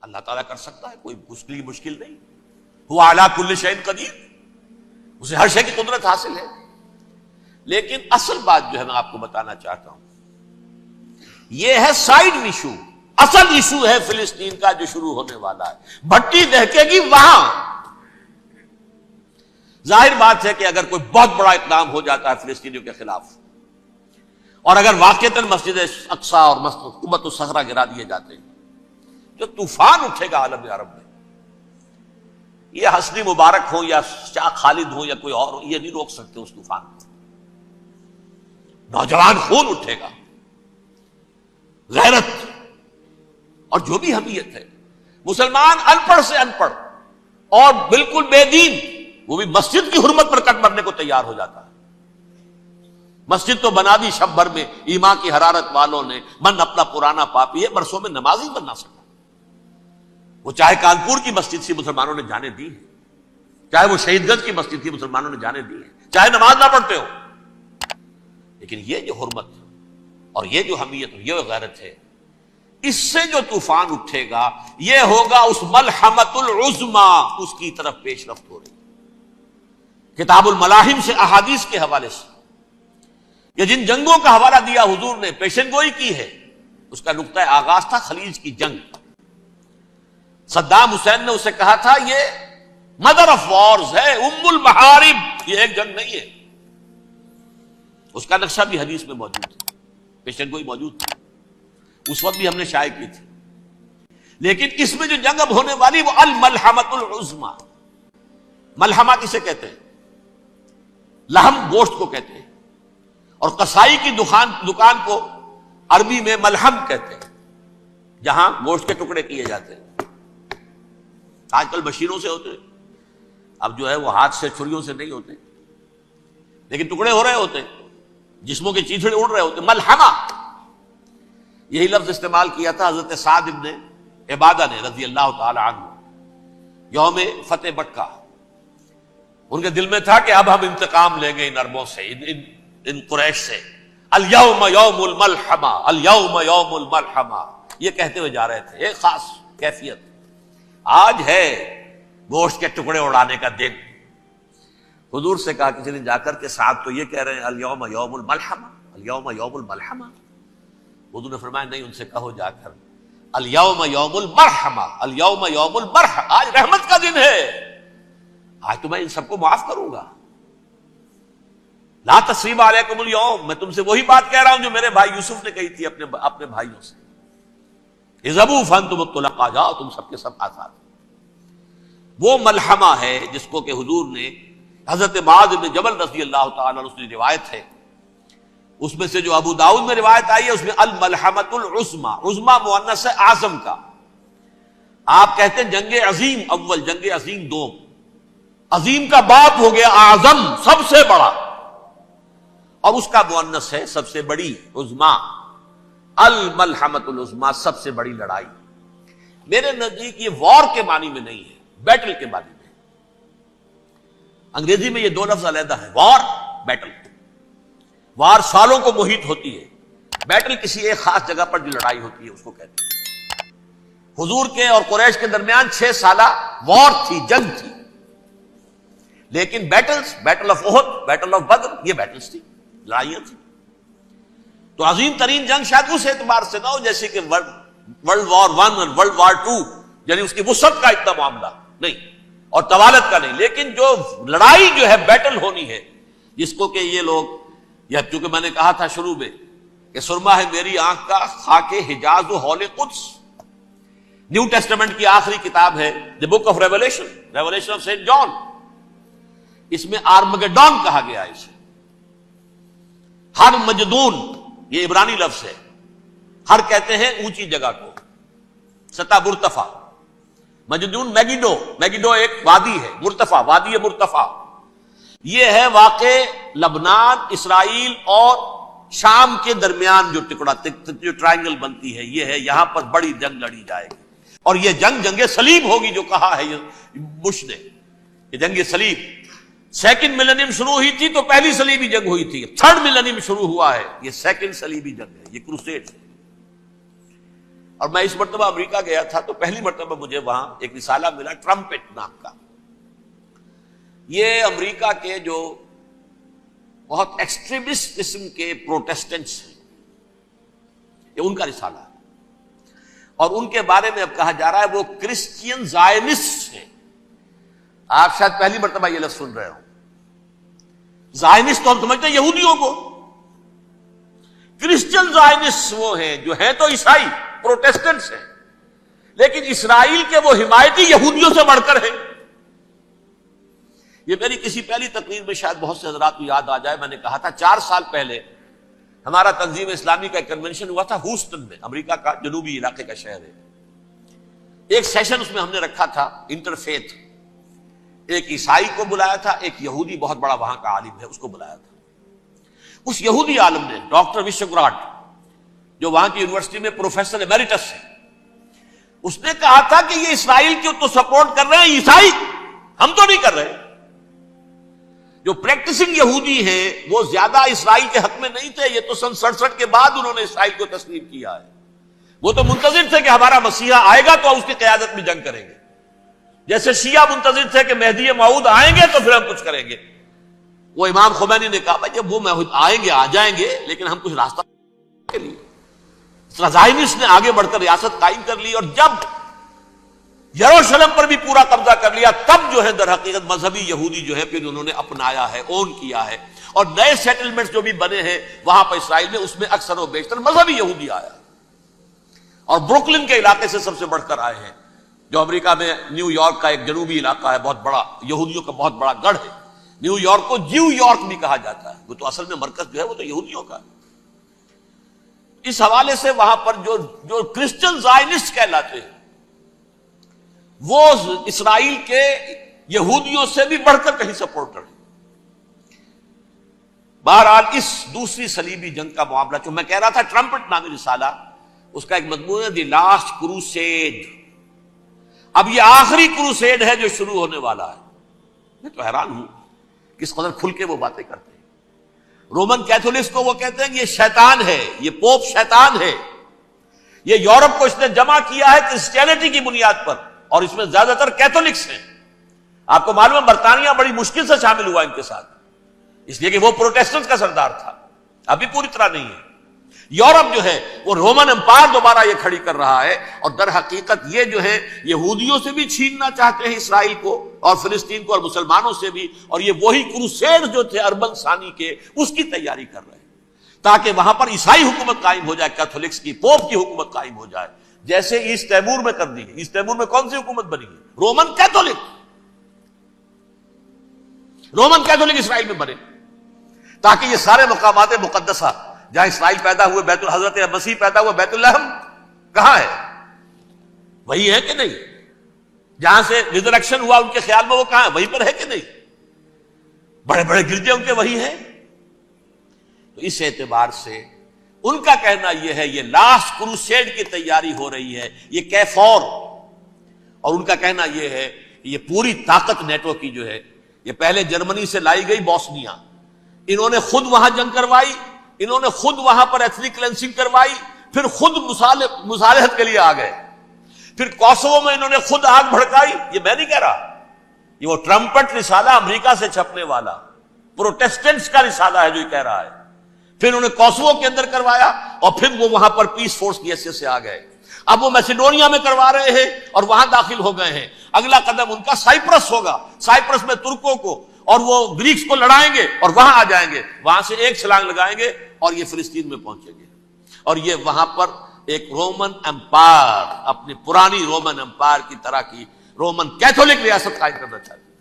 اللہ تعالیٰ کر سکتا ہے، کوئی اس کے لیے مشکل نہیں. ہوا علی کل شیء قدیر، اسے ہر شے کی قدرت حاصل ہے. لیکن اصل بات جو ہے میں آپ کو بتانا چاہتا ہوں، یہ ہے سائیڈ ایشو. اصل ایشو ہے فلسطین کا جو شروع ہونے والا ہے. بھٹی دہکے گی وہاں. ظاہر بات ہے کہ اگر کوئی بہت بڑا اقدام ہو جاتا ہے فلسطینیوں کے خلاف، اور اگر واقعتاً مسجد اقصی اور قبۃ الصخرہ گرا دیے جاتے ہیں، جو طوفان اٹھے گا عالم عرب میں، یہ حسنی مبارک ہو یا شاہ خالد ہو یا کوئی اور ہو، یہ نہیں روک سکتے اس طوفان کو. نوجوان خون اٹھے گا، غیرت اور جو بھی حمیت ہے. مسلمان ان پڑھ سے ان پڑھ اور بالکل بے دین، وہ بھی مسجد کی حرمت پر کٹ مرنے کو تیار ہو جاتا ہے. مسجد تو بنا دی شب بھر میں ایمان کی حرارت والوں نے، من اپنا پرانا پاپی ہے، برسوں میں نماز ہی بن نہ سکا. وہ چاہے کانپور کی مسجد سے مسلمانوں نے جانے دی ہے، چاہے وہ شہید گنج کی مسجد تھی مسلمانوں نے جانے دی ہے، چاہے نماز نہ پڑھتے ہو. لیکن یہ جو حرمت اور یہ جو حمیت اور یہ غیرت ہے، اس سے جو طوفان اٹھے گا یہ ہوگا اس ملحمۃ العظما، اس کی طرف پیش رفت ہو رہی. کتاب الملاحم سے احادیث کے حوالے سے یہ جن جنگوں کا حوالہ دیا حضور نے، پیشن گوئی کی ہے، اس کا نقطہ آغاز تھا خلیج کی جنگ. صدام حسین نے اسے کہا تھا یہ مدر آف وارز ہے، ام المحارب، یہ ایک جنگ نہیں ہے. اس کا نقشہ بھی حدیث میں موجود ہے، پیشن گوئی موجود تھی، اس وقت بھی ہم نے شائع کی تھی. لیکن اس میں جو جنگ اب ہونے والی وہ الملحمۃ العظما. ملحمہ کسے کہتے ہیں؟ لحم گوشت کو کہتے ہیں، اور قصائی کی دکان کو عربی میں ملحم کہتے ہیں، جہاں گوشت کے ٹکڑے کیے جاتے ہیں. آج کل مشینوں سے ہوتے ہیں، اب جو ہے وہ ہاتھ سے چھریوں سے نہیں ہوتے، لیکن ٹکڑے ہو رہے ہوتے ہیں، جسموں کے چیتھڑے اڑ رہے ہوتے ہیں. ملحمہ، یہی لفظ استعمال کیا تھا حضرت سعد ابن عبادہ نے رضی اللہ تعالی عنہ یوم فتح مکہ. ان کے دل میں تھا کہ اب ہم انتقام لیں گے ان عربوں سے، ان قریش سے. الیوم یوم الملحمہ، الیوم یوم الملحمہ، یہ کہتے ہوئے جا رہے تھے. ایک خاص کیفیت، آج ہے گوشت کے ٹکڑے اڑانے کا دن. حضور سے کہا کسی دن جا کر کے سعد تو یہ کہہ رہے ہیں الیوم یوم الملحمہ، الیوم یوم الملحمہ. حضور نے فرمایا نہیں، ان سے کہو جا کر الیوم یوم المرحمہ، الیوم یوم المرحمہ، آج رحمت کا دن ہے، آج تو میں ان سب کو معاف کروں گا. لا تثریب علیکم اليوم، میں تم سے وہی بات کہہ رہا ہوں جو میرے بھائی یوسف نے کہی تھی اپنے بھائیوں سے. اذهبوا فانتم الطلقاء، جاؤ تم سب کے سب آزاد. وہ ملحمہ ہے جس کو کہ حضور نے حضرت معاذ بن جبل رضی اللہ تعالیٰ عنہ کی روایت ہے، اس میں سے جو ابو داؤد میں روایت آئی ہے اس میں الملحمۃ العظما، عظما مؤنث ہے اعظم کا. آپ کہتے ہیں جنگ عظیم اول، جنگ عظیم دوم. عظیم کا باپ ہو گیا اعظم، سب سے بڑا، اور اس کا مؤنث ہے سب سے بڑی، عظما. الملحمۃ العظما، سب سے بڑی لڑائی. میرے نزدیک یہ وار کے معنی میں نہیں ہے، بیٹل کے معنی میں. انگریزی میں یہ دو لفظ علیحدہ ہیں، وار، بیٹل. وار سالوں کو محیط ہوتی ہے، بیٹل کسی ایک خاص جگہ پر جو لڑائی ہوتی ہے اس کو کہتے ہیں. حضور کے اور قریش کے درمیان 6 سالہ وار تھی، جنگ تھی. لیکن بیٹلز، بیٹل آف احد، بیٹل آف بدر، یہ بیٹلز تھی، لڑائیاں تھی. تو عظیم ترین جنگ شاید اس اعتبار سے نہ ہو جیسے کہ ورلڈ وار 1 اور ورلڈ وار 2، یعنی اس کی وسعت کا اتنا معاملہ نہیں اور طوالت کا نہیں. لیکن جو لڑائی جو ہے بیٹل ہونی ہے، جس کو کہ یہ لوگ، یا چونکہ میں نے کہا تھا شروع میں کہ سرما ہے میری آنکھ کا خاک حجاز و حول قدس. نیو ٹیسٹمنٹ کی آخری کتاب ہے the book of revelation, revelation of saint John. اس میں آرمگڈون کہا گیا ہے اسے. ہر مجدون، یہ عبرانی لفظ ہے. ہر کہتے ہیں اونچی جگہ کو، سطح مرتفع. مجدون میگیڈو، میگیڈو ایک وادی ہے، مرتفع، وادی مرتفع. یہ ہے واقع لبنان، اسرائیل اور شام کے درمیان جو ٹکڑا، جو ٹرائنگل بنتی ہے، یہ ہے. یہاں پر بڑی جنگ لڑی جائے گی، اور یہ جنگ صلیب ہوگی جو کہا ہے بش نے، یہ جنگ صلیب. سیکنڈ ملینیم شروع ہوئی تھی تو پہلی صلیبی جنگ ہوئی تھی. 3rd ملینیم شروع ہوا ہے، یہ سیکنڈ صلیبی جنگ ہے، یہ کروسیڈ ہے. اور میں اس مرتبہ امریکہ گیا تھا تو پہلی مرتبہ مجھے وہاں ایک رسالہ ملا ٹرمپٹ نام کا. یہ امریکہ کے جو بہت ایکسٹریمسٹ قسم کے پروٹیسٹنٹس ہیں، یہ ان کا رسالہ ہے، اور ان کے بارے میں اب کہا جا رہا ہے وہ کرسچین زائنسٹ ہیں. آپ شاید پہلی مرتبہ یہ لفظ سن رہے ہو. زائنسٹ تو ہم سمجھتے ہیں یہودیوں کو، کرسچین زائنسٹ وہ ہیں جو ہیں تو عیسائی پروٹیسٹنٹس ہیں، لیکن اسرائیل کے وہ حمایتی یہودیوں سے بڑھ کر ہیں. یہ میری کسی پہلی تقریر میں شاید بہت سے حضرات کو یاد آ جائے، میں نے کہا تھا 4 سال پہلے ہمارا تنظیم اسلامی کا ایک کنونشن ہوا تھا ہوسٹن میں، امریکہ کا جنوبی علاقے کا شہر ہے. ایک سیشن اس میں ہم نے رکھا تھا انٹرفیتھ، ایک عیسائی کو بلایا تھا، ایک یہودی بہت بڑا وہاں کا عالم ہے اس کو بلایا تھا. اس یہودی عالم نے ڈاکٹر وشوگراٹ، جو وہاں کی یونیورسٹی میں پروفیسر ایمیریٹس ہے، اس نے کہا تھا کہ یہ اسرائیل کی تو سپورٹ کر رہے ہیں عیسائی، ہم تو نہیں کر رہے. جو پریکٹسنگ یہودی ہیں وہ زیادہ اسرائیل کے حق میں نہیں تھے، یہ تو سن 67 کے بعد انہوں نے اسرائیل کو تسلیم کیا ہے. وہ تو منتظر تھے کہ ہمارا مسیحا آئے گا تو اس کی قیادت میں جنگ کریں گے، جیسے شیعہ منتظر تھے کہ مہدی موعود آئیں گے تو پھر ہم کچھ کریں گے. وہ امام خمینی نے کہا بھائی جب وہ آئیں گے آ جائیں گے، لیکن ہم کچھ راستہ کے لیے. زائنسٹ نے آگے بڑھ کر ریاست قائم کر لی، اور جب یروشلم پر بھی پورا قبضہ کر لیا تب جو ہے در حقیقت مذہبی یہودی جو ہے پھر انہوں نے اپنایا ہے، اون کیا ہے، اور نئے سیٹلمنٹس جو بھی بنے ہیں وہاں پر اسرائیل میں، اس میں اکثر و بیشتر مذہبی یہودی آیا، اور بروکلن کے علاقے سے سب سے بڑھ کر آئے ہیں، جو امریکہ میں نیو یارک کا ایک جنوبی علاقہ ہے، بہت بڑا یہودیوں کا بہت بڑا گڑھ ہے. نیو یارک کو جیو یارک بھی کہا جاتا ہے، وہ تو اصل میں مرکز جو ہے وہ تو یہودیوں کا ہے. اس حوالے سے وہاں پر جو کرسچن زائنسٹ کہلاتے ہیں وہ اسرائیل کے یہودیوں سے بھی بڑھ کر کہیں سپورٹر ہیں. بہرحال اس دوسری صلیبی جنگ کا معاملہ جو میں کہہ رہا تھا، ٹرمپٹ نامی رسالہ، اس کا ایک مضمون ہے دی لاسٹ کروسیڈ. اب یہ آخری کروسیڈ ہے جو شروع ہونے والا ہے. میں تو حیران ہوں کس قدر کھل کے وہ باتیں کرتے ہیں. رومن کیتھولکس کو وہ کہتے ہیں کہ یہ شیطان ہے، یہ پوپ شیطان ہے، یہ یورپ کو اس نے جمع کیا ہے کرسچینٹی کی بنیاد پر، اور اس میں زیادہ تر کیتھولکس ہیں. آپ کو معلوم ہے برطانیہ بڑی مشکل سے شامل ہوا ان کے ساتھ، اس لیے کہ وہ پروٹیسٹنٹ کا سردار تھا، ابھی پوری طرح نہیں ہے. یورپ جو ہے وہ رومن امپائر دوبارہ یہ کھڑی کر رہا ہے، اور در حقیقت یہ جو ہے یہودیوں سے بھی چھیننا چاہتے ہیں اسرائیل کو اور فلسطین کو، اور مسلمانوں سے بھی، اور یہ وہی کروسیڈ جو تھے اربن ثانی کے، اس کی تیاری کر رہے ہیں تاکہ وہاں پر عیسائی حکومت قائم ہو جائے، کیتھولکس کی، پوپ کی حکومت قائم ہو جائے، جیسے ایسٹ تیمور میں کر دی ہے. ایسٹ تیمور میں کون سی حکومت بنی ہے؟ Roman Catholic. رومن کیتھولک اسرائیل میں بنے، تاکہ یہ سارے مقامات مقدسہ جہاں اسرائیل پیدا ہوئے، بیت حضرت مسیح پیدا ہوئے، بیت الحم کہاں ہے؟ وہی ہے کہ نہیں؟ جہاں سے ریزریکشن ہوا ان کے خیال میں وہ کہاں ہے؟ وہیں پر ہے کہ نہیں؟ بڑے بڑے گرجے ان کے وہی ہیں. تو اس اعتبار سے ان کا کہنا یہ ہے یہ لاسٹ کروسیڈ کی تیاری ہو رہی ہے، یہ کیفور. اور ان کا کہنا یہ ہے کہ یہ پوری طاقت نیٹو کی جو ہے، یہ پہلے جرمنی سے لائی گئی بوسنیا، انہوں نے خود وہاں جنگ کروائی، انہوں نے خود وہاں پر ایتھنک کلینسنگ کروائی، پھر خود مصالحت کے لیے آ گئے، پھر کوسوو میں انہوں نے خود آگ بھڑکائی. یہ میں نہیں کہہ رہا، یہ وہ ٹرمپٹ رسالہ امریکہ سے چھپنے والا پروٹیسٹنٹس کا رسالہ ہے جو یہ کہہ رہا ہے. پھر انہوں نے کوسوو کے اندر کروایا، اور پھر وہ وہاں پر پیس فورس کی حیثیت سے آ گئے. اب وہ میسیڈونیا میں کروا رہے ہیں اور وہاں داخل ہو گئے ہیں. اگلا قدم ان کا سائپرس ہوگا، سائپرس میں ترکوں کو اور وہ گریکس کو لڑائیں گے اور وہاں آ جائیں گے، وہاں سے ایک چھلانگ لگائیں گے اور یہ فلسطین میں پہنچیں گے، اور یہ وہاں پر ایک رومن امپائر، اپنی پرانی رومن امپائر کی طرح کی رومن کیتھولک ریاست قائم کرنا چاہتے ہیں.